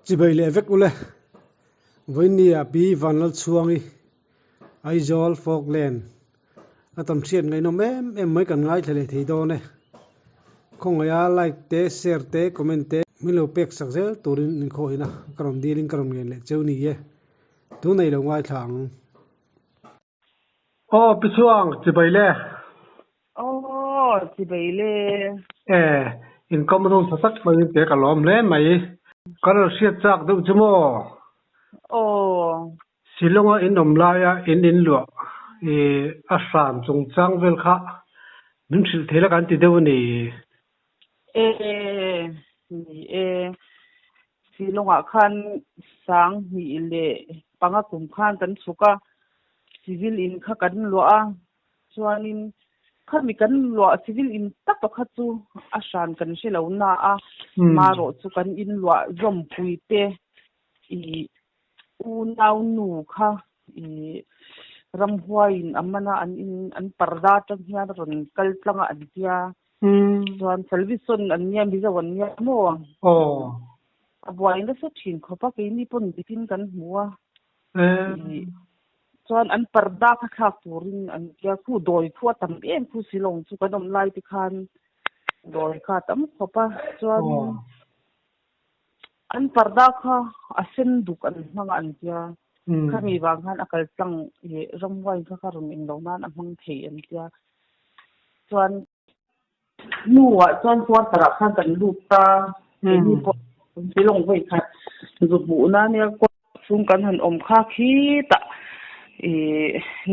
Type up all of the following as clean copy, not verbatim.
chỉ bây lệ vết ule với nia pi van lal chuangi Aizawl Falkland atam thian ngai nom em mai kan ngai thale thei do ne khong ya like te share te comment te milo pek sak zel turin in kho ina karom dealing karom ngen le cheu ni ye tu nei lo ngai thang pi chuang chỉ bây lệ chỉ bây lệ in common thak mai te ka lom le mai kar siat chak du chumo silonga in nom la ya in lo asam chung chang vel kha nim sil thela kan ti deu ni silonga khan sang mi le panga kum khan tan suka civil in kha kan lo a chuanin khami kan lo civil in tak to kha chu asan kan se lo na a maro chu kan in lo zom pui te I u nau nu kha I ramhuain amana an parda tang hian ron kal tlanga an tia chuan television an nia mi zawan nia mo abuai na sa thin khopa ke ni pon bitin kan hmuwa chuan an parda kha khak turin an kia khu doi khu tam em khu silong chu kan om lai ti khan doi kha tam khopa chuan an parda kha asen duk an hmanga an tia khami wang han akal tlang ye ramwai kha ron ing lo nan amang thei an tia chuan nuwa chuan chuan tara khan kan luta ni po silong vai kha zu bu na ne ko chung kan han om kha khi ta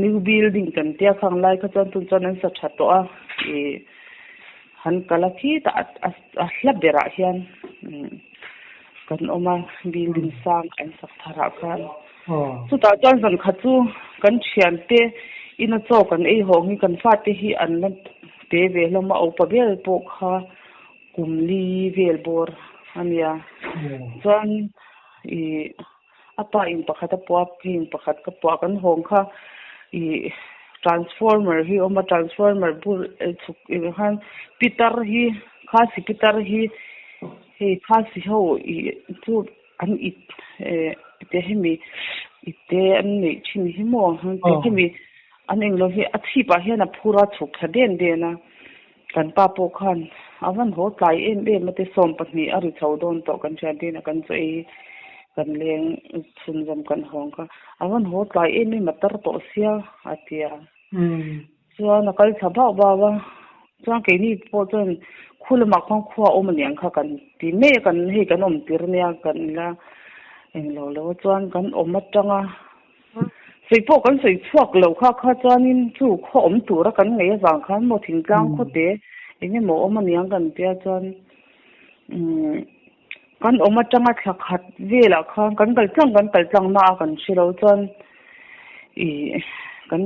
new building kan tia khang lai kha chuan tun chuan an sa thato a han kala khi ta a hlab dera hian kan oma building sang an sak thara khan chu ta chuan zan kha chu kan thian te ina chaw kan ei hong hi kan fa te hi an lan te ve loma o pa bel po kha kumli vel bor ania chuan apa in pakhata puap pin pakhat ka puak kan hong kha transformer hi oma transformer bur chuk han pitar hi kha si pitar hi he kha si ho chu an te hemi ite an nei chin hi mo te hemi an englo hi athi pa hian a phura chuk thaden de na kan pa po khan awan ho tlai em mate som pahni ari chaudon to kan chanti na kan chei kan leng chun jam kan hong ka awan ho tlai em matar to sia atia chuan akal thaba bawa chuan ke ni po chuan khulma khong khuwa om niang kha kan ti me kan he kan om tir nia kan la englo lo chuan kan om atanga sei po kan sei chuak lo kha chuanin chu kho om tura kan ngei awang khan mo thingtlang kho te enge mo om niang kan tia chuan kan om atanga thakhat vela kha kan kal chang na kan shilo chuan kan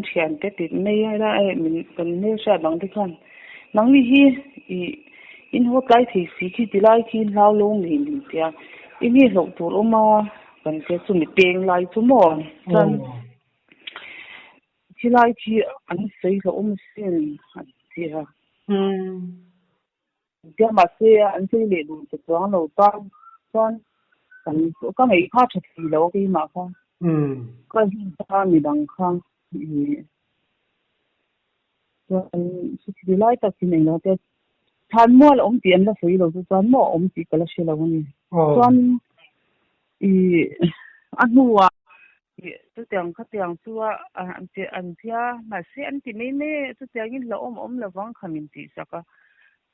thian te ti nei la min kan ne sha bang ti khan nang ni hi in ho tlai thi si khi tilai khi lau lo ni tia ini lok tur oma kan ke chu mi teng lai chu mo chan tilai khi an sei lo sin tia tia ma se an sei le du te chuang lo ta chuan kan ei kha thi lo ki ma kha ka hi ta mi dang kha chuan si lai ta sin nei lo te than mo la ti an la sei lo chuan mo ti kala she lo ni chuan anuwa tu tiang kha tiang chuwa an tia ma se an ti nei ne tu tiang in la om lawang khamin ti saka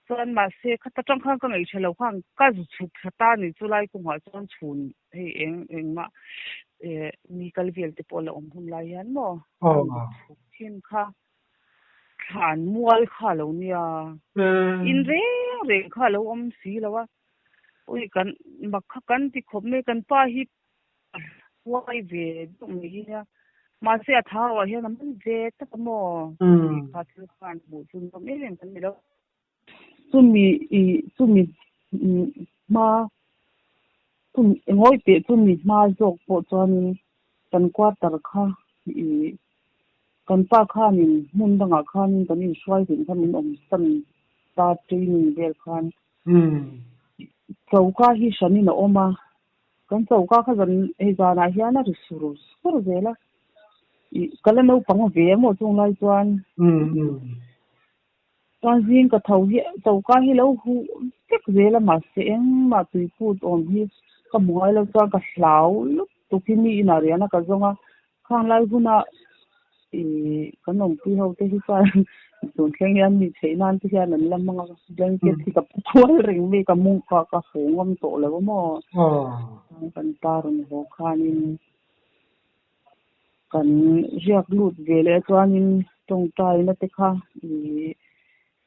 chuan ma se khata tang khang ka ngei thelo khang ka zu chu khata ni chulai ku ma chuan chhun hei eng ma mi kal vel te pol om hum lai yan mo thin kha khan mual kha lo nia in re kha lo om si lawa ui kan makha kan ti khop me kan pa hi wai ve dum hi ya ma se tha wa hian man ve ta mo kha thu khan bu chun ko me len kan mi lo chumi ma chum ngoi te chumi ma jok po chuan kan quarter kha kan pa kha min mun danga khan kan in swai tin khan om san ta training vel khan chauka hi shani na oma kan chauka kha zan e zana hiana ri suru zela I kala no pang ve mo chung lai chuan chuan zing ka thau hi chauka hi lo hu tek zela ma se eng ma tui put on hi ka muai lo chuan ka hlau lup tukini ina riana ka zonga khang lai huna kan nom pi ho te hi chuan tun thleng yan ni theinan ti hian an lamanga blanket hi ka pual ring me ka mung ka hongam to lo mo kan tarun ho khanin kan riak lut vele chuanin tong tai na te kha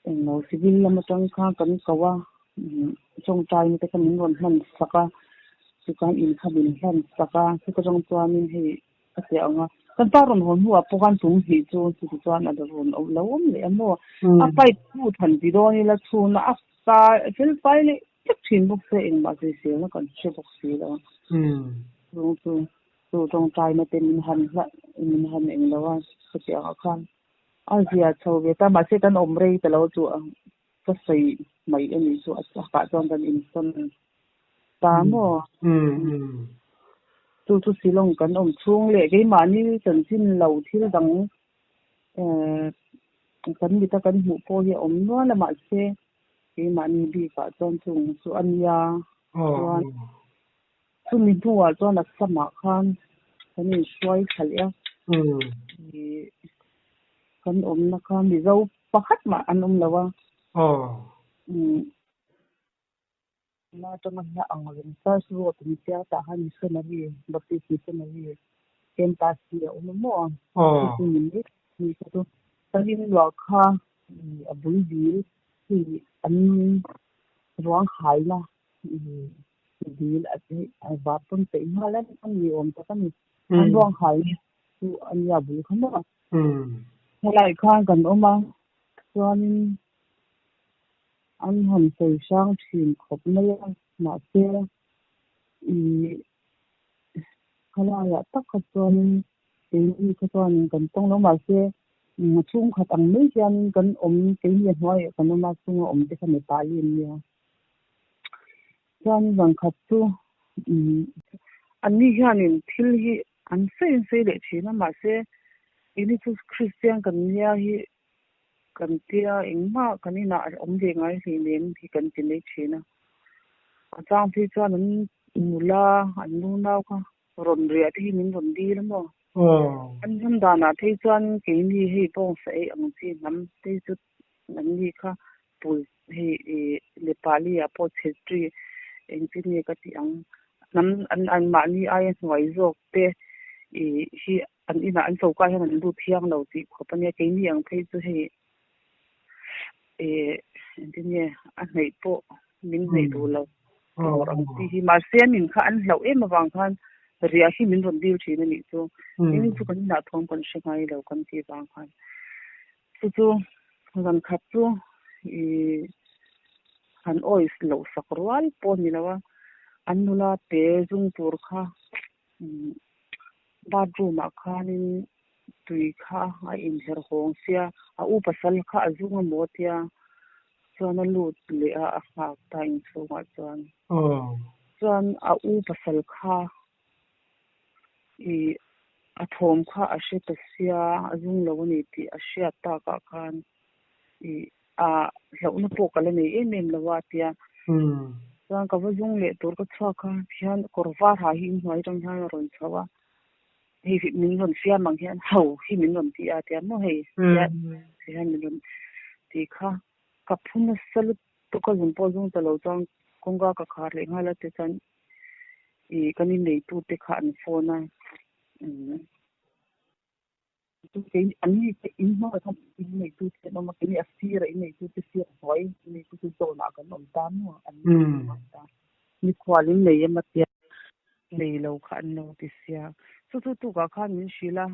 englo civil lama tang kha kan kawa tong tai na te kan ron hlan saka chukan in khabin hlan saka chu ka jong chuanin hei ate anga kan tarun hon huwa pokan tung hi chu chuan adron o lawm le amo a pai pu than ti do ni la chuna a ta fil pai le tik thin buk se eng ma se se na kan che buk si la tu tong tai na te min han eng lawa se a khan azia chho ve ta ma se kan omrei ta lo chu ka sei mai ani chu a ka chon kan in son ta mo tu silong kan chung le ke ma ni chan chin lo thil dang kan mi ta kan hu po hi no la ma se ke ma ni bi ka chon chung chu anya chu mi huwa chon la sama khan kan ni swai khalia kan na khan mi zo pakhat ma an lawa na to ma na ang rin sa suot mi tia ta han se na ri ba pi se na ri ken ta si mo ni to ta rin lo kha a bul bil ki an ruang khai la bil a te a ba pun te ma la an ni om ta kan an ruang khai tu an ya bul khama lai kha kan oma chuanin an han sei sang thin khop na ya ma se khala ya tak kha chuanin ei kha chuanin kan tong lo ma se chung khat ang mai hian kan om ke ni hoi kan ma chung om te kan ta yin ya chuan bang khat chu an ni hianin thil hi an sei le thina ma se ini chu Christian kan nia hi kan tia engma kanina om de ngai hi nen hi kan ti nei thina a chang phi chuan an mula an nu nau kha ron ria thi min ron di la mo an hum da na thei chuan ke ni hi pong sai ang chi nam te chu nan ni kha pul hi le pali a po chhetri eng chi ni ka ti ang nam an ma ni ai hnuai zok te hi an ina an so ka hian an du thiang lo ti khopania ke ni ang thei chu hi dinge a nei po min nei du lo orang ti hi ma sian min kha an hlo em awang khan ria hi min ron dil thina ni chu ni chu kan na thong kon shangai lo kan ti bang khan chu ran khat chu han ois lo sakrwal po ni lawa an nula te jung tur kha bathroom a khanin tui kha a in her hong sia a u pasal kha azunga motia chuan a lut le a kha ta in chunga chuan a u pasal kha a thom kha a she ta sia azung lo ni ti a she ta ka khan a lo na po kala nei em lawa tia chuan ka va jung le tur ka chha kha thian korwa ha hi hnuai tang ha ron chawa hi min ron sia mang hian ho hi min ron ti a tia mo hei hian min ron ti kha ka phun sal to ka jung po jung ta lo chang konga ka khar le ngala te chan kani nei tu te kha an phone a tu ke ani te in ma ka in nei tu te no ma ke ni asira in nei tu te sia hoi ni tu tu na ka nom ta mo an ni khwalin nei ma te nei lo kha an no ti sia tu ka kha min shila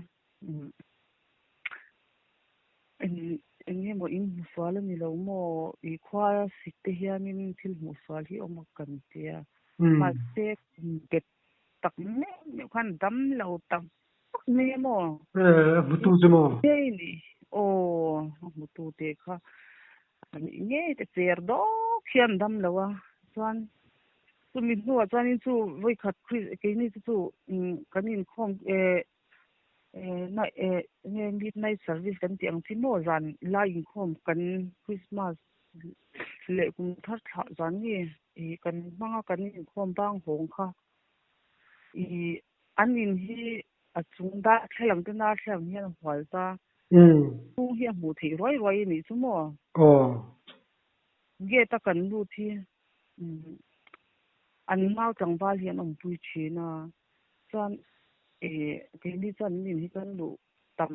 enge mo in swala ni lo mo I khwa sitte hianin thil mu swal hi om kan tia ma se get tak ne khan dam lo tak ne mo butu jemo ni mutu te kha ani nge te cher do khian dam lawa chuan chu mi nuwa chuanin chu voi khat khri ke ni chu kanin khom na midnight service kan tiang thi mo ran la in khom kan Christmas le kum thar tha zan ni kan manga kan in khom bang hong kha anin hi achung da thlang te na thlang hian hwal ta tu hi mu thei roi ni chu mo ge ta kan lu thi an mau chang ba hian pui china chuan ke ni chan nin hi kan lu tam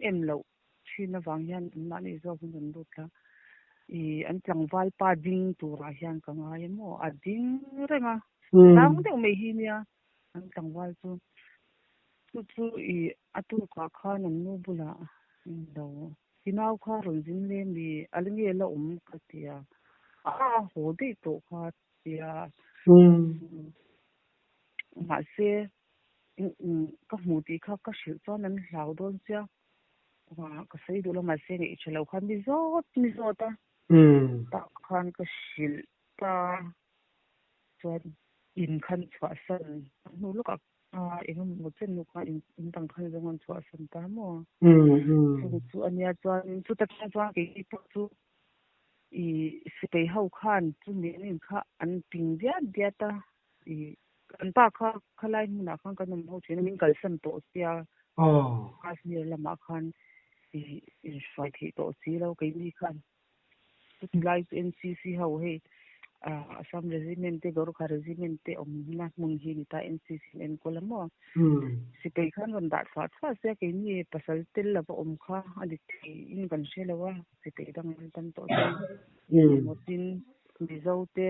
em lo china wang hian na ni zo hun lu tla an chang vai pa ding tu ra hian ka ngai mo a ding renga nang de me hi nia an chang vai chu atu ka kha nan nu bula do hinau kha ron jin le mi alinge la ka tia ho de to kha tia ma se ka mu ti kha ka shil chuan an hlau don cha wa ka sei du la ma se ni chelo khan mi zot ta khan ka shil ta chuan in khan chwa san nu lu ka engam mo chen nu kha in tang khan zongan chwa san ta mo chu ania chuan chu ta chuan ke chu sipei ho khan chu mi nin kha an ping dia ta an pa khalai mu na khan kan mo chen min kal san to sia kasmir lama khan in shwai thi to si lo ke ni khan tu lai NCC ho he Assam regiment te Gorkha regiment te na mung hi ni ta NCC en kolamo sipei khan ron da fa se ke ni pasal tel la kha adik in kan shelawa sipei dang tan to motin bizote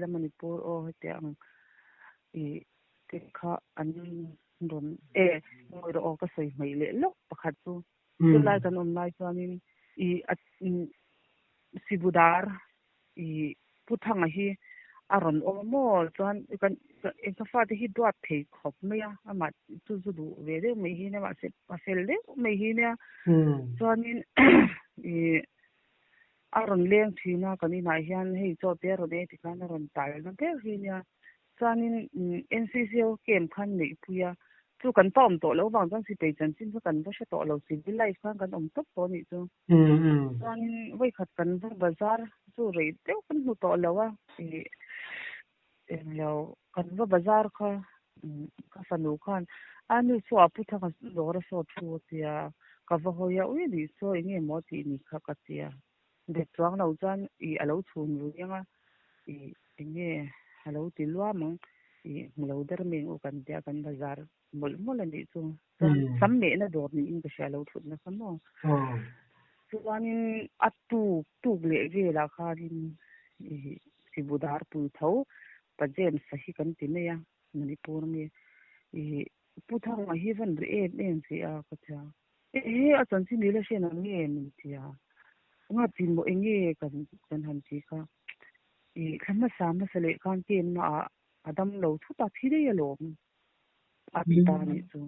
la Manipur o te ang ke kha an ron ngoi ro ka soi mai le lo pakhat chu lai kan lai chuanin sibudar puthang hi aron mo chuan kan ka fa te hi dot thei khop meya ama chu du ve de me hi na ma se pasel de me hi na chuanin aron leng thina kani na hian hei cho te ro de ti kan ron tal na te hi nya chuanin NCC kem khan nei puya chu kan tom to lo wang jang si pe chan chin chu kan bo sha to lo civil life kan top to ni chu chuanin voi khat kan bazar chu rei te kan hu to lo wa lo kan bazar kha ka sanu khan anu chu apu tha ka lor so thu tia ka va hoya ui ni so nge mo ti ni kha ka tia de chuang lo chan alo chhun ru yanga nge alo ti lwa mong nglo der meng u kan tia kan bazar mol ani chu sam me na dor ni in ka sha lo thut na samo chuanin atu le ge la kha rin sibudar pu tho pajem sahi kan ti me ya Manipur me puthang ma hi van re en si a ka cha a chan si ni la she na nge ni tia nga tin mo enge kan han chi kha khama sa ma sale kan ke na adam lo thu ta thi re lo a pi ta ni chu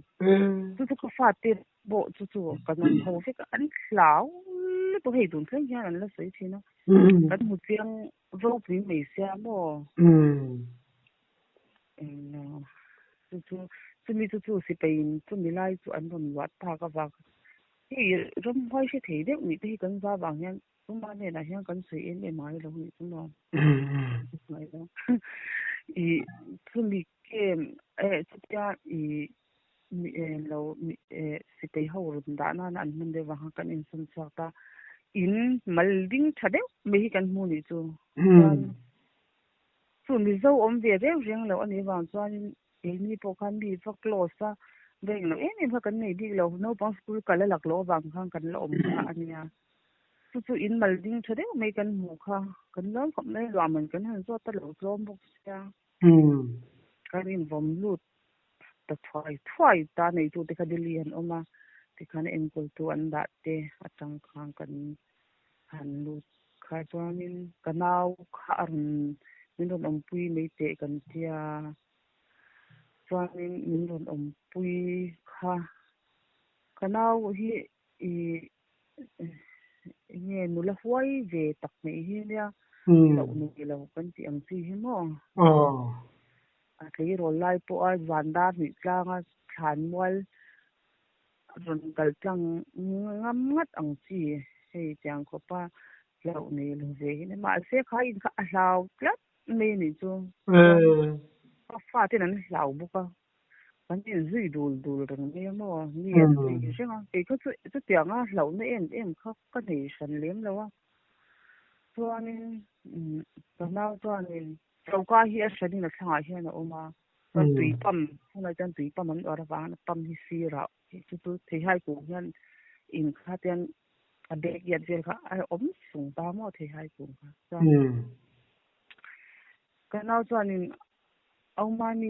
ko fa te bo chu kan ho fe ka an hlau le to hei dun khan ya an la sei thina kan mu chiang zo pri me sia mo chu si pein chu mi lai chu an ron wat ta ka ba rum hoi se thei de ni te kan za bang yan chu ma ne na hian kan sui en mai lo ni chu no mai lo chu mi ke chu ya lo si pei ho rum da na an mun de wa kan in sun sa ta in malding thade me hi kan mu ni chu chu mi zo om ve de reng lo ani wang chuan ni po khan bi fa close a veng lo em fa kan nei dik lo no pang school kala lak lo wang khang kan lo om kha ania chu in malding thade me kan mu kha kan lom khom nei lo man kan han zo ta lo zom bok sia kan in vom lut ta thwai ta nei tu te kha dilian oma te khan en kul tu an da te atang khang kan han lut kha chuanin kanau kha an min ron om pui mei te kan tia chuanin min ron om pui kha kanau hi nge nula huai ve tak nei hi nia lậu này lậu cần tiếng gì hết mà ờ cái rồi lại po ai van đa bị ra thàn mual rồi cái chẳng ngắm ngắt ang chi hay chẳng có pa lậu này lậu gì nên mà sẽ khai cả lậu lắm này này chú có phát thì nó lậu bốc à vấn đề gì đủ rằng này mà miền thì chứ không thì cái tiếng á lậu này em không có thể sản liếm đâu á cho nên tao nào cho nên sau qua hi sản đi là sang ai hiện ở mà cho tùy băm hôm nay cho tùy băm mình ở đó vàng băm hi xì rạo chú thấy hai cụ nhân in khá tiền à để giật về khá ai sùng ba mà thấy hai cụ cho cái nào cho nên ông mà ni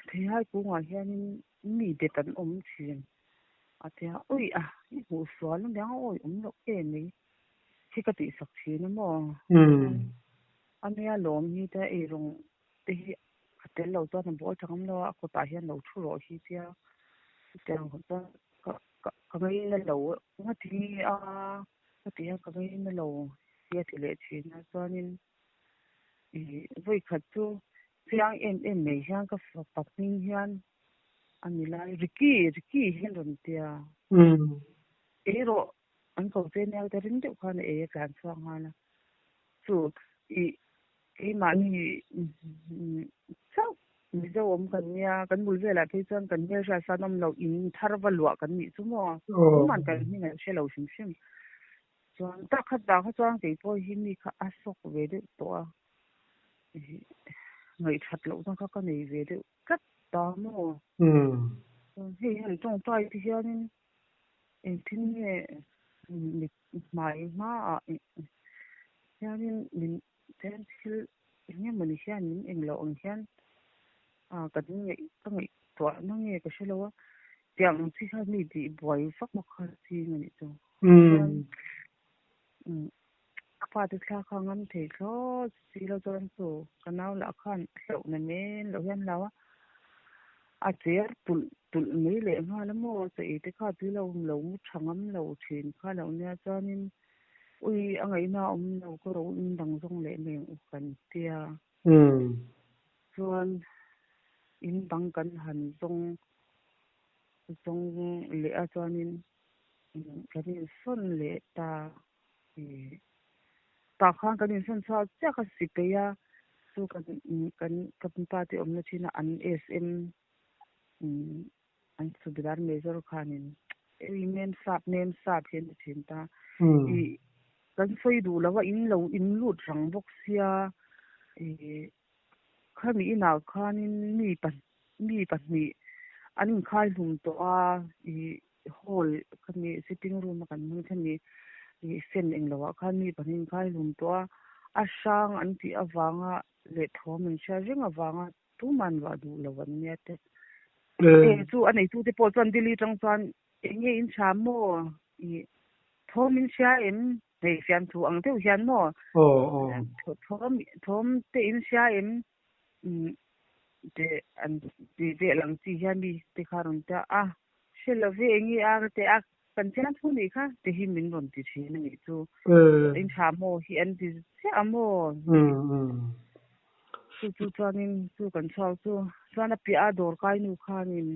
thấy hai cụ ngoài hiện ni để tận chuyện à thế ôi à ngủ xóa nó đang ôi nó cái này khi cái tỷ sắc chi nó mà anh ấy lom hi ta rong te cái lâu cho nó bỏ trong nó có tài hiện lâu thu rồi hi tia chẳng có cái này lâu nó thì cái này nó lâu thì lệ chuyện nó cho nên với khách chú tiếng em mấy hàng cái phát minh hàng anh ấy lại Ricky hiện rồi tia rồi anh có thể nào để đến chỗ cái này cái sang hàng so mà sao bây giờ ông cần nhà cần mua về là cái chân cần nhà ra sao năm lâu in thar vào lúa cần nhỉ chứ mà cũng mà cần như này sẽ lâu xíu xíu cho ta khát cho anh cái coi hình như khá sốc về đấy to người thật lâu ta có này về đấy cắt đó mà thì hình trong tay thì anh em tin nghe mai mà nên mình tên chứ nghe mình xem mình lộ xem cái này cái này tuổi nó nghe cái số lo tiếng chỉ hay mình bị bồi phát một cái gì này chứ qua từ xa không ăn thì có chỉ là cho anh số cái nào là khăn lẩu này men lẩu hen lẩu chế tụi mấy lệ hoa lắm mà thì cái thứ lẩu chẳng lắm lẩu chuyện khai lẩu nha cho nên ui anh ấy nào ông nào có đâu đằng trong lệ mình cần tia cho in bằng cần hành trong lệ cho nên cái này xuân lệ ta khang cái này xuân sao chắc là xịt cái ya so cái party ông nó chỉ là an SM an số biệt đàn major khanin men sap hiện ta kan soi du lawa in lut rang bok sia khami na khanin mi pan mi anin khai hum to a hall khami sitting room kan mun khami sen eng lawa khami panin khai hum to a sang an ti awanga le thomin sha ring awanga tu man wa du lawan ne te chu anei tu te po chan dili tang chan enge in cham mo thomin sha em nei fian thu ang teu hian mo thom te in sha em de an de lang chi hian mi te kharon ta shelawe engi te kan chen thu ni kha te hi min ron ti thi ni chu in tha mo hi an ti se amo chu chanin chu kan chau chu sana pi a dor kai nu khanin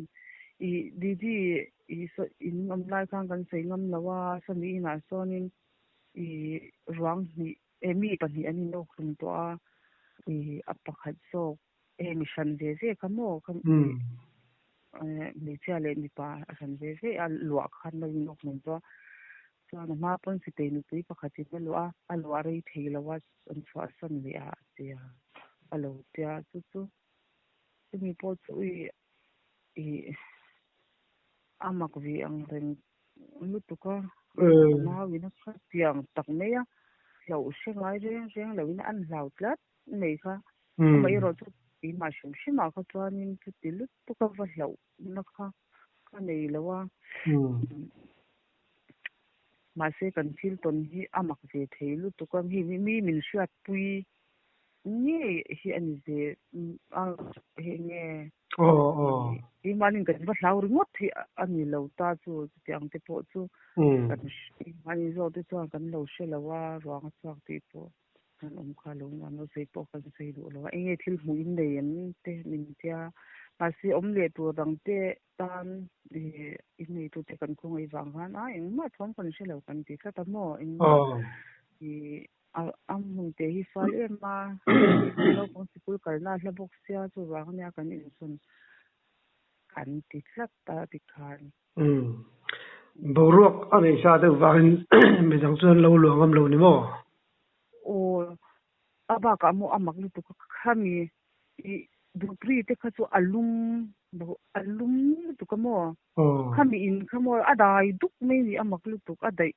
didi so in am lai kan sei ngam lawa sami na sonin ruang ni mi pa ni ani no khum to apakhat so mission je kamo kan mi chale mi pa san je a lua khan lo no khum to so na ma pon si te nu pi pakhati pe lua a lua rei thei lawa an chwa san le a tia alo tia chu mi po chu amak vi ang reng lutuka na wi na kha tiang tak ne ya lo se ngai reng lo in an lau tlat nei kha mai ro chu i ma shim ma kha chuanin chu til lutuka va lo na kha nei lawa ma se kan thil ton hi amak ve thei lutuka hi mi min shuat pui ni hi an je he nge imanin kan va hlau ringot thi ani lo ta chu tiang te po chu kan mani zo te chu kan lo she lawa ruang chuak ti po kan kha lo na no sei po kan sei do lo enge thil mu in nei an te min tia ma si le tu dang te tan in nei tu te kan khong ai wang han eng ma thom kan se lo kan ti kha ta mo in ma i mun te hi fal e ma lo pon sikul kal na hla bok sia chu wang nya kan in sun kan ti tlat ta ti khan boruak ani sa te wang mi jang chuan lo luangam lo ni mo o aba ka mo amak lu tu khami i dupri te kha chu alum tu ka mo khami in khamo adai duk mai ni amak lu tu adai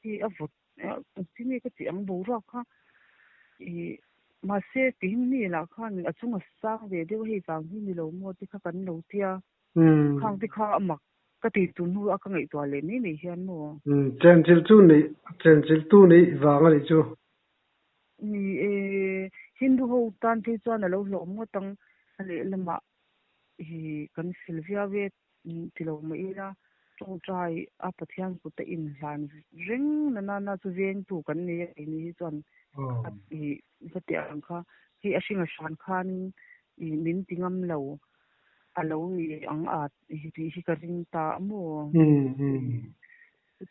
ti avot ti ni ka ti ang boruak kha i ma se ti ni la khan achunga sang ve de hi wang hi ni lo mo ti kha kan lo tia khang ti kha amak ka ti tu nu aka ngai to le ni hian mo chen chil tu ni wang ali chu ni hindu ho tan ti chuan a lo hlom mo tang ale lama hi kan silvia ve ti lo ma ila tong trai a pathian ku te in hlan ring na chu veng tu kan ni chuan hi vati ang kha hi ashinga shan khan i min tingam lo alo ni ang at hi ka ring ta mo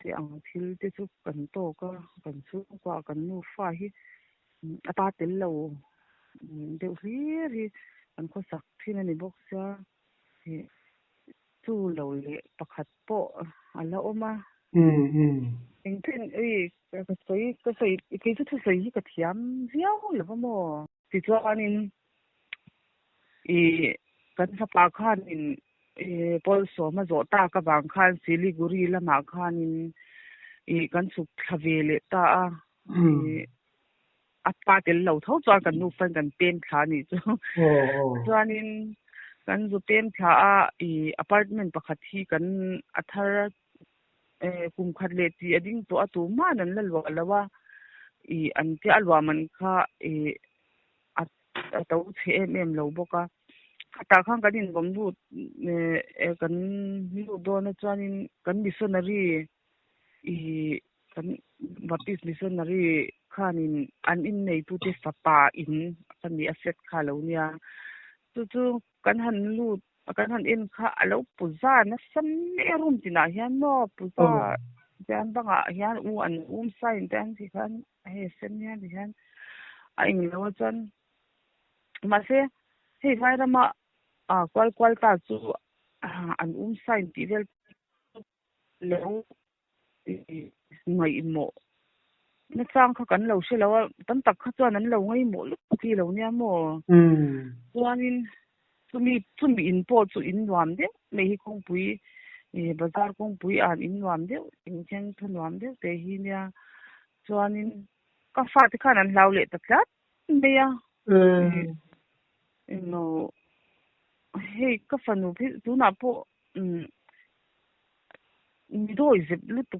ti ang thil te chu kan to ka kan chu ka kan nu fa hi ata tel lo deuh ri an ko sak thina ni bok sa chu lo le pakhat po ala oma eng ten ka sei ke chu sei hi ka thiam riau lo mo ti chuan in kan sa pa khan in pol so ma zo ta ka bang khan siliguri lama khan in kan su thavele ta apa tel lo tho chuan kan nu fan kan pen thla ni chu chuan in kan zu pen thla apartment pakhat hi kan athar kum khat le ti ading to atu ma nan la lo lawa an ti alwa man kha a to che em lo boka ta khang kan in bom du kan lu do na chuan in kan missionary kan baptist missionary khanin an in nei tu te sapa in kan ni asset kha lo nia chu kan han lu kan han in kha alo puza na sam me rum tina hian no puza jan banga hian an sai tan si khan he sen hian hian a ing lo chan ma se hei vai rama kwal ta chu an sai ti vel lo ngai mo na chang kha kan lo se lo tam tak kha chuan an lo ngai mo lu ki lo nia mo chuanin chumi in po chu in nuam de me hi kong pui bazar kong pui an in nuam de in chen thun nuam de te hi nia chuanin ka fa ti khan an lau le ta tlat me ya no hei ka fa nu phi tu na po mi doi zep lu tu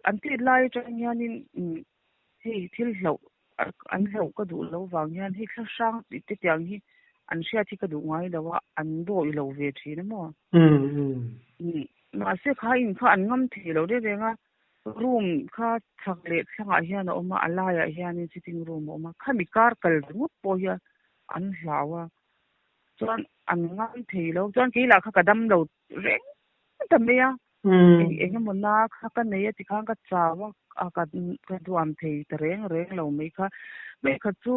an ti lai tang hianin hei thil hlo an hlo ka du lo wang hian hi thla sang ti te tiang hi an sia thi ka du ngai lawa an doi lo ve thina mo ma se kha in kha an ngam thi lo de nga room kha thak le thanga hian oma alaya hian sitting room oma khami kar kal ngut po ya an hlawa chuan an ngam thi lo chuan ki la kha kadam lo reng ta me ya eng mo na kha ka nei ti khang ka chawa ka duam thei ta reng lo mai kha chu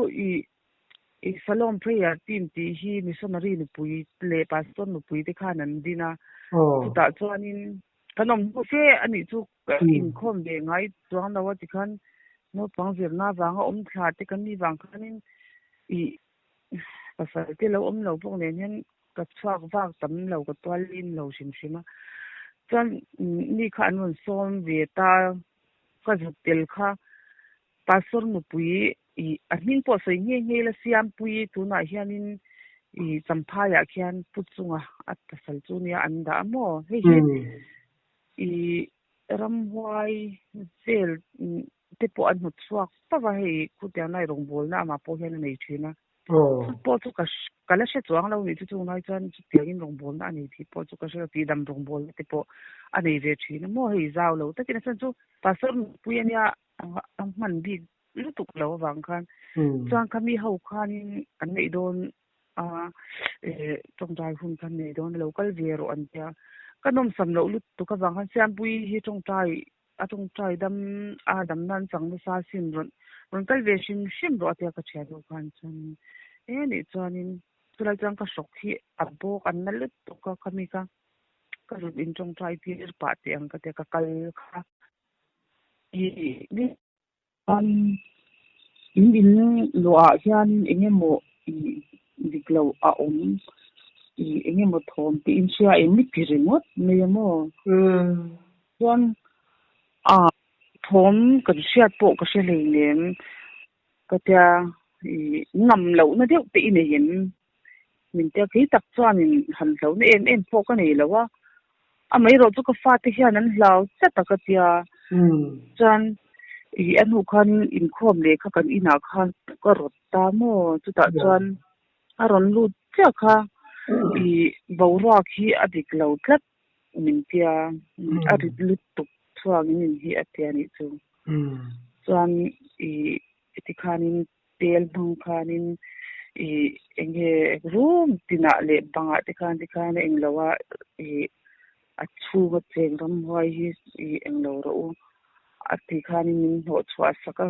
i salon prayer team ti hi missionary nu pui le pastor nu pui te khan an dina ta chuanin kanom bu fe ani chu in khom de ngai chuang lawa ti khan no pang zir na wanga thla te kan ni wang khanin pasal te lo lo pok ne hen ka chhuak wak tam lo ka twalin lo shima chuan ni kha an som ve ta ka zutel kha pastor nu pui a hmin po sei nge la siam pui tu na hianin champha ya khian puchunga at pasal chu nia anda mo hei ramwai zel te po an hut chuak pa wa hei kutia nai rong bol na ma po hian nei thina po chu kala she chuang lo ni chu nai chan chu tiangin rong bol na nei thi po chu ka she ti dam rong bol te po ani ve thina mo hei zau lo ta kin san chu pastor pui ania ang man bi lu tuk lo wang khan ừ chuan kami ho khan in an nei don trong trai hun khan nei don local vero an tia kanom sam lo lu tuk wang khan siam pui hi trong trai dam dam nan chang sa sin ron kal ve shim ro tia ka chhe do khan chan ni chuan in tulai chang ka sok hi abok an na lu tuk ka kami ka rut in trong trai tir pa te ang ka te ka kal kha ni in lo a hian engemaw diklo a engemaw thawm ti in sia mi piringot me emaw chuan thawm kan hriat pawh ka hre hleilem ka tia ngam lo na deuh te in hin min tia khi tak chuanin han hlo na em pawh ka nei lo a mai ro chu ka fa te hian an hlau chata ka tia chuan an hu khan in khom le kha kan ina khan ka rot ta mo chu ta chuan a ron lut cha kha bora khi adik lo tlat min tia a rit lut tuk chuang in hi atia ni chu chuan ti khanin tel bang khanin enge room tina le banga ti khan englawa a chuwa cheng ram hoi hi englo ro ati khanin min ho chwa saka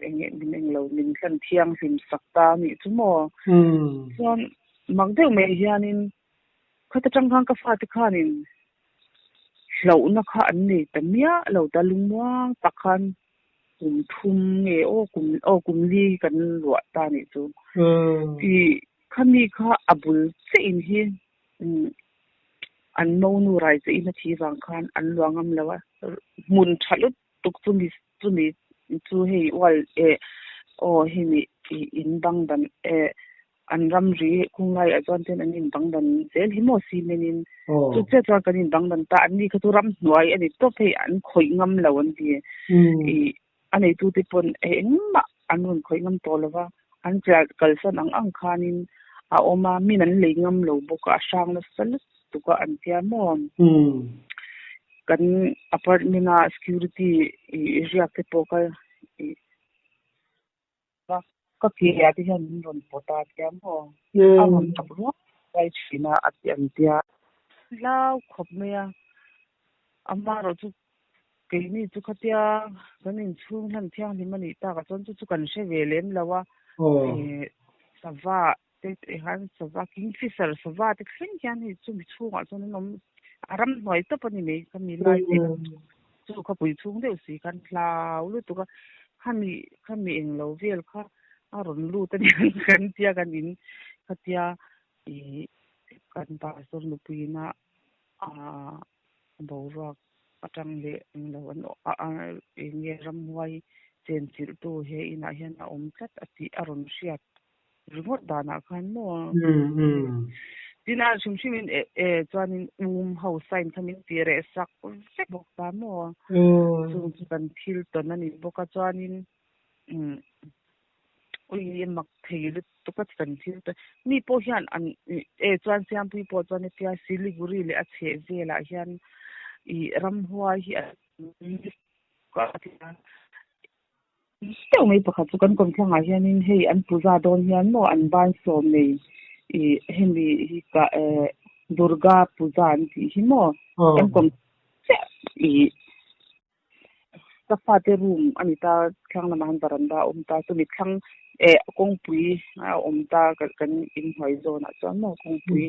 enge min englo min kan thiang sim sakta mi chumo chuan magdeu me hianin khata tang khang ka fa ti khanin hlo na kha an nei tamia lo ta lungwang takhan thum nge kum li kan lua ta ni chu ti khami kha abul che in hi an no nu rai che in thi wang khan an luangam lawa mun thalut tuk chu hei wal hi ni in bang dan an ram ri kungai a chuan ten an in bang dan zel hi mo si menin chu che chuan kan in bang dan ta an ni kha tu ram hnuai ani top hei an khoi ngam lo an ti anei tu te pon engma anun khoi ngam to lova an cha kalsan ang khanin a oma min an leingam lo boka sang na sal tuka an tia mo kan apartment a security riak te poka ka ki ya ti han ron pota tia mo amon tabro kai china atiam tia lau khop mea amaro chu ke ni chu khatia kanin chung han thiang ni mani ta ka chon chu kan she velem lawa sava te han sava king fisher sava te khin kyan ni chu mi chu ga chon nom aram noi to pani me ka mi lai te chu ka pui chung de si kan hlau lu tu ka khami eng lo vel kha aron lu ta ni kan tia kan in khatia kan pa sor lu puina borak atang le lo an nge ram wai chen chil tu he ina hian a om tlat ati aron hriat remote dana khan mo tina shumshimin chuanin ho sign khamin tire sak se bok ta mo chung kan thil ton ani boka chuanin ui mak theilu tukat kan thil ta mi po hian an chuan siam pui po chuan tia siliguri le a che vela hian ram huai hi ka tia teu mai pakhat chu kan kom thlanga hianin hei an puja don hian mo an ban som nei hemi hi ka durga puja an ti hi mo kan kom ka fate room anita thlang na man baranda ta tu mi thlang kong pui ta kan in hoi zona chuan mo kong pui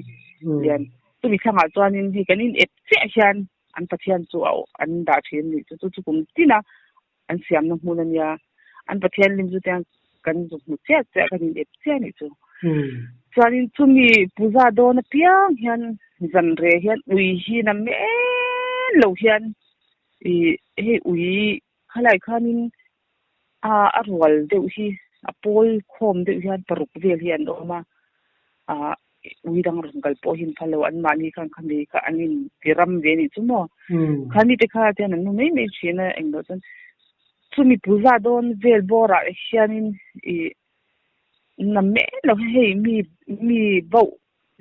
lian tu mi thanga chuanin hi kan in che hian an pathian chu an da thian ni chu kum tina an siam na hmun ania an pathian lim chu tang kan zu mu che kan in che ni chu chuanin chumi puja don na piang hian zan re hian ui hi na me lo hian he ui khalai khanin a rual deuh hi a pol khom deuh hian paruk vel hian oma ui dang ron kal po hin phalo an mani khan khami ka anin tiram ve ni chumo khami te kha te nan mai mai china engdo chan chumi puja don vel bora hianin na me lo hei mi bo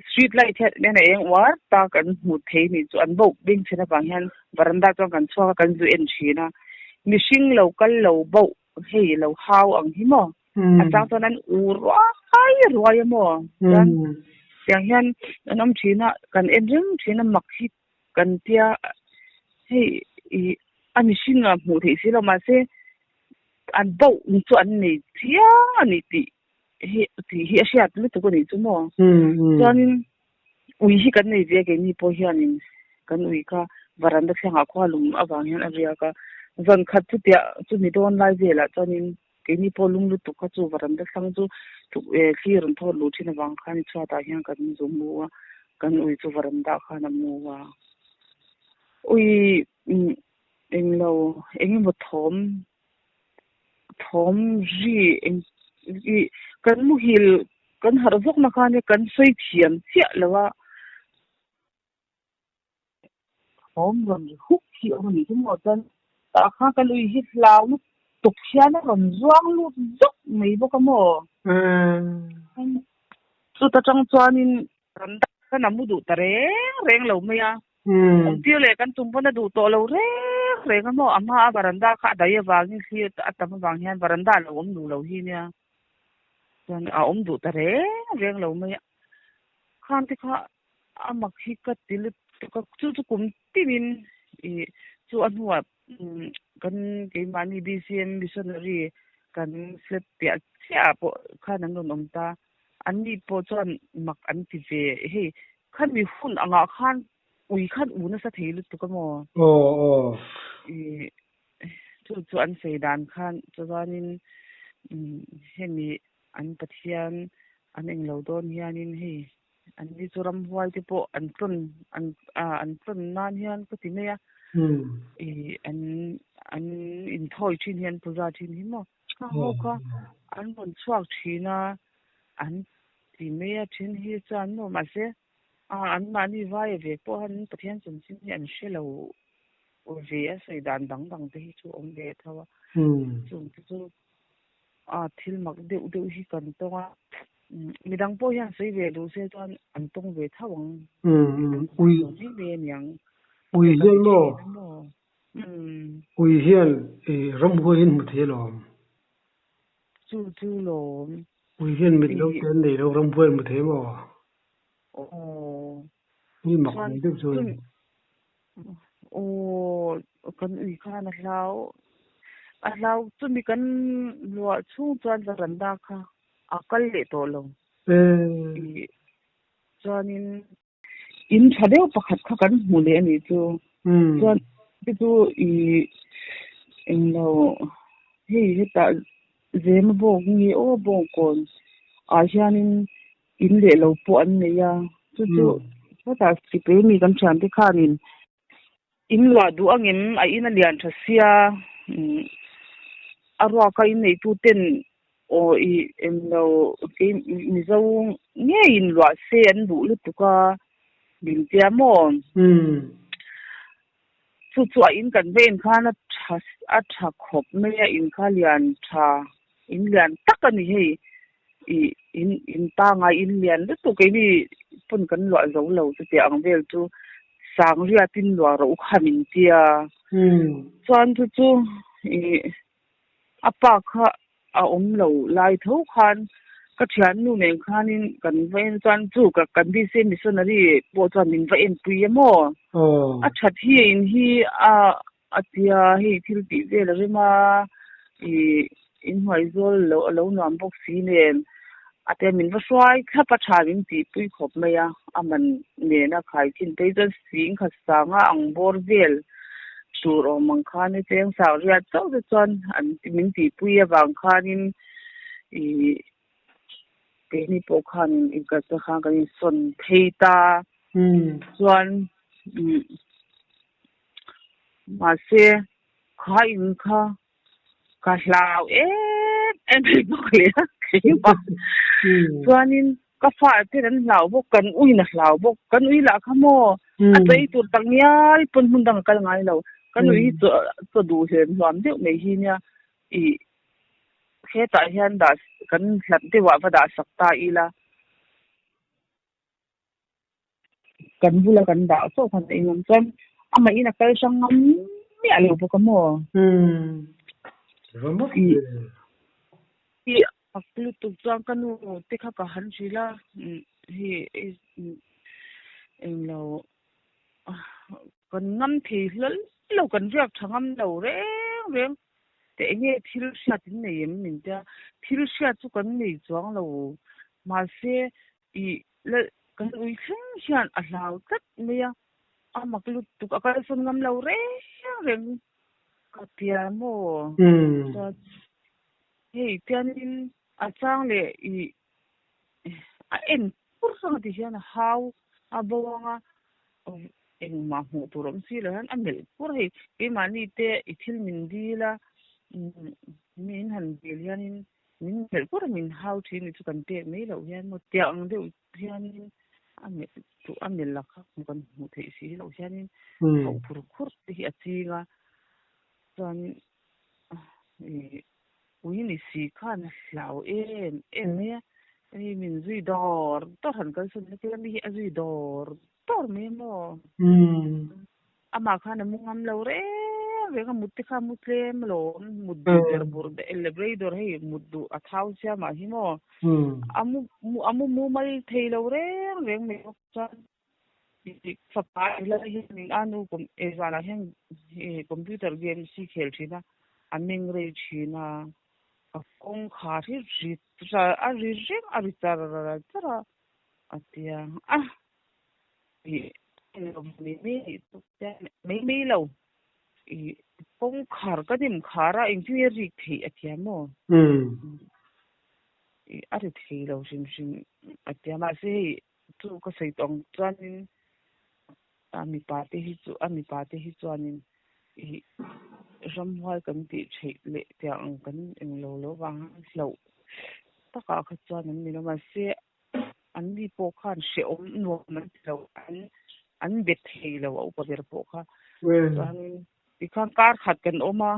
street light het ne na eng war ta kan mu thei ni chu an bo ding chena bang hian varanda chong kan chwa kan zu en china mishing lo kal lo bo hei lo hau ang hi mo achang to nan u ruai mo dan yang hian nam thina kan enjing thina makhi kan tia hei I ani singa mu thei silo ma se an bo ni chu an nei thia ani ti hi asiat lu to ko ni chu mo chuanin ui hi kan nei ve ke ni po hianin kan ui ka varanda thanga khwalum awang hian avia ka zan khat chu tia chu ni don lai vela chuanin ke ni po lung lu tu ka chu varanda thang chu tu clear an thor lu thina wang khan chua ta hian kan zu mu kan ui chu varanda khana mu wa ui englo engmo thom ri kan mu hil kan har vok na kha ne kan soi thiam chia lawa thom ram huk hi on ni mo tan ta kha kan lui hi lau nu tuk hian ram zuang lu zok mai bo ka mo chu ta chang chuanin kan da kan amu du tare reng lo mai a tiêu lệ kan tum pon du to lo re ka mo ama baranda kha da ye wang hi atam wang hian baranda lo du lo hi nia chuan a du tare reng lo mai khan ti kha amak hi ka til ka chu kum timin chu anwa kan ke mani bcm missionary kan slep pia chia po khan an nom ta ani po chuan mak an ti ve he khan mi hun anga khan ui khan u na sa thei lu tu ka mo chu an sei dan khan chuanin hemi an pathian an englo don hianin hei an ni churam huai te po an plun nan hian ka ti me a an in thoi thin hian puja thin hi mo ho kha an bon chuak thina an ti me a thin hi chan no ma se an mani vai ve po han pathian chum sin hi an shelo ve a sei dan dang te hi chu om ve thawa chu thil mak deuh hi kan tonga midang po hian sei ve du se chuan an tong ve thawang ui ve niang ui hian mo ui hian ram ho hin mu the lom chu lom ui hian mit lo ten nei lo ram ho mu the mo ni mak ni du chu kan ui kha na lau chu mi kan lua chu chuan varanda kha akal le to lo chuanin in thadeu pakhat kha kan hmu le ani chu chuan chu englo hei ta zem bo ngi o bo kon a hianin in le lo po an ne ya chu ta chi pe mi kan chan te khanin in lua du angin a in a lian thasia arwa ka in nei tu ten o englo ke mi zo nge in lua se an du lu tu ka bin tia mo chu in kan ven khan a tha khop me ya in kha lian tha in lian tak ani hei in ta nga in lian lu tu ke ni pun kan lua zo lo chu te ang vel chu sang ria tin lua ro khamin tia chuan chu apa kha a om lo lai tho khan ka thian nu nen khanin kan ven chuan chu ka kan bi se missionary po chuan min va en pui emo a that hi in hi atia hi thil ti vel rima in hoi zol lo nuam bok si nen ate min va swai kha pa tha min ti pui khop me ya aman ne na khai chin te jan sing kha sanga ang bor vel sur o mang khan ni teng sa ria chau de chuan an min ti pui awang khanin pe ni po khan in ka cha kha kan son theita chuan ma se kha in kha ka hlau em bok le ke ba chuanin ka fa te ran hlau bok kan ui na hlau bok kan ui la khamo a chei tur tangyal pun hun dang kal ngai lo kan ui to du hen nuam deuh mai hi nia he ta hian da kan hlat de wa da sakta ila kan bula kan da so khan engam chan ama ina kal sangam mi alo po kamo Ramot i aklu tu jang kanu te kha ka han chila hi em lo kan ngam thi lal lo kan riak thangam lo reng te nge thil sha tin nei em min ta thil sha chu kan nei chuang lo ma se i la kan ui thing hian a hlau tat meya amaklu tu ka sun ngam lo reng ka tia mo cha hei tianin a chang le i a en pur sang ti hian hau a bawanga en ma hu turam si la han amel pur hei ke mani te i thil min dila min han bil hianin min mel pur min hau thin ni chu kan te mai lo hian mo tiang de hianin amel tu amel la kha kan mu thei si lo hianin hau pur khur hi a chinga chuan ui ni si khan hlau em me ai min zui dor tor han kan sun ke mi a zui dor tor me mo ama khan mu ngam lo re ve ga mutti kha mutlem lo muddu der bur de elevator he muddu a thau sia ma hi mo amu mu mal thei lo re ve me chan fa pa la hi ni anu kom e wala hen computer game si khel thina aming re thina a kong kha ri ri tra a ri ri a ri tra atia i me lo i kong khar ka dim khara in fi ri thi atia mo i a ri thi lo sim atia ma se tu ka sei tong tranin ami pa te hi chuanin i ramhoi kan ti thei le tiang kan eng lo wang lo taka kha chuan ni lo ma se an ni po khan se om no man lo an bet thei lo au pa ber po kha chuan i khan kar khat kan oma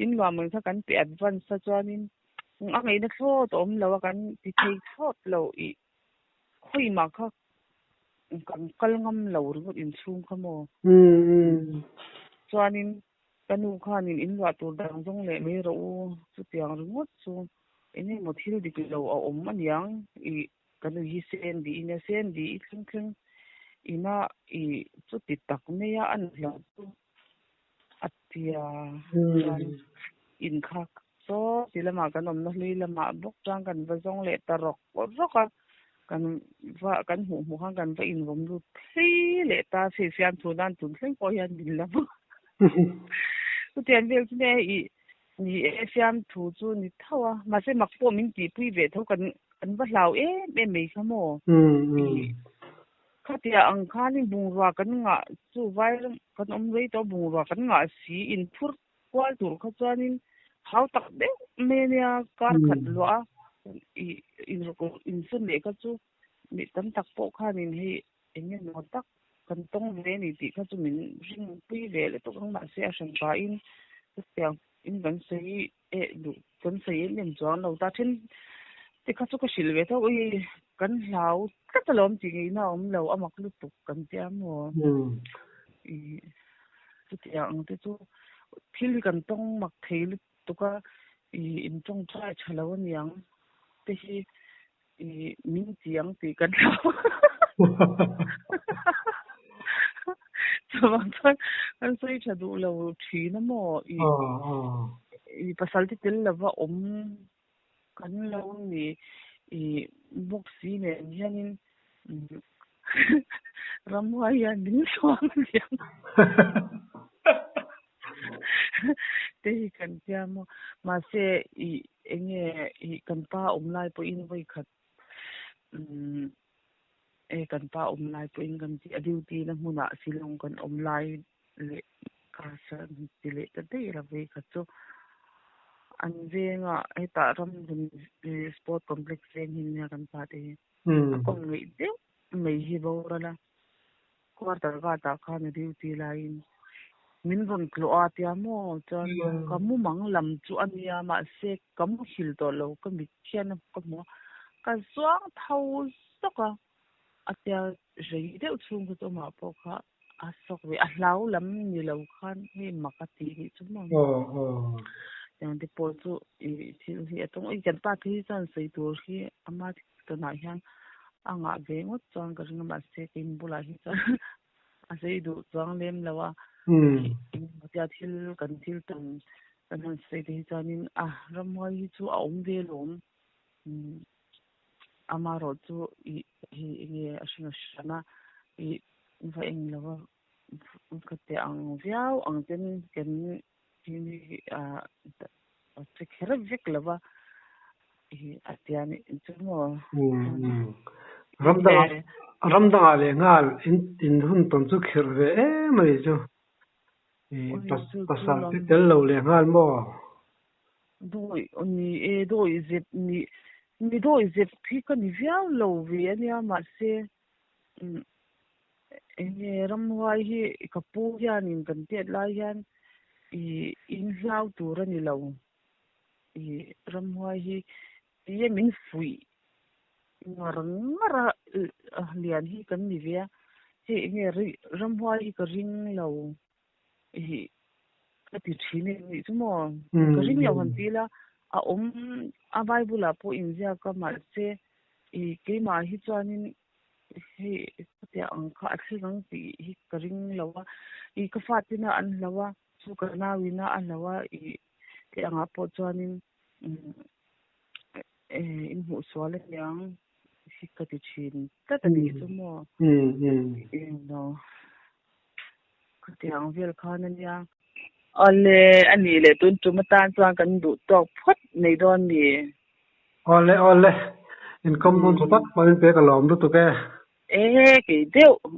in wa man kha kan pe advance sa chuanin a ngai na tho to om lo kan ti thei thot lo i khoi ma kha kan kal ngam lo ru in chung kha mo chuanin kanu khanin in wa tur dang jong le me ro chu tiang ringot chu ene mo thil dik lo a om aniang i kanu hi sen di ina sen di thing ina i chu ti tak me ya an lo chu atia in kha so tilama kan om na hlui lama bok tang kan va jong le tarok roka kan hu hang kan va in vom lu thei le ta se sian thu dan tun thleng ko yan bil la tu tian vel ne i ni e siam thu chu ni thawa ma se mak po min ti pui ve tho kan va hlau e me khamo khatia ang khani bungwa kan nga chu vai kan om rei to bungwa kan nga si in phur kwal tur kha chuanin hau tak de me nia kar khat lo a in sun le ka chu mi tam tak po khanin hi enge no tak kan tong ve ni ti kha chu min ring pui ve le to kang ma se a sang pa in tiang in kan sei e du kan sei nem chuan lo ta thin ti kha chu ka sil ve tho ui kan hlau katalom ti ngi na om lo amak lu tuk kan tia mo i chu tiang te chu thil kan tong mak thei lu tuka i in tong trai chalo niang te hi i min chiang ti kan hlau chawang chuan kan sei thadu lo thina mo i pasal ti tel lova om kan lo ni i box si ne hianin ramwai ya ning chuang liang te kan tia mo ma se i enge i kan pa lai po in voi khat e kan pa lai po in kan ti duty na huna silong kan lai le ka sa ti le ta de ra ve khat chu an venga ai ta ram dun sport complex ren hin ya kan pa te kon ngai de mai hi bo ra la quarter ga ta khan duty line min ron klo a tia mo chan kamu mang lam chu ania ma se kamu hil to lo ka mi khian ka mo ka zwang thau soka atia rei de chung ko ma po kha sok ve a hlau lam ni lo khan he makati ni chu mo yang de por chu I thil hi atong I kan pa thi chan sei tur hi ama to na hian anga ve ngot chang ka ring ma se kin bula hi cha a sei du chang lem lawa ja thil kan thil tan kan sei de chanin a ramoi hi chu a om ve lom ama ro chu hi nge ashinga shana I va eng lawa kate ang viau ang ten ken ni a tsekher vek lawa hi atiani chumo ramda ale ngal in hun ton chu khir ve mai chu pasal te tel lo le ngal mo doi oni doi zep ni doi zep thi ka ni viau lo ve ania ma se enge ramwai hi kapu hian in kan te lai hian in zau tur ani lo ramwai hi ye min fui ngara lian hi kan ni via he nge ramwai hi ka ring lo ka ti thine ni chumo ka ring lo han tila a bible po india ka mal se ke ma hi chuanin he te ang kha thing ti hi ka ring lawa ka fatina an lawa chu ka nawina an lawa te anga po chuanin in hu swale yang hi ka ti chin ta ni chumo no ka te ang vel khan ania ole ani le tun tumatan chuan kan du tok phot nei don ni ole in kom nun chu tak pain pe ka lom du to ke ke deu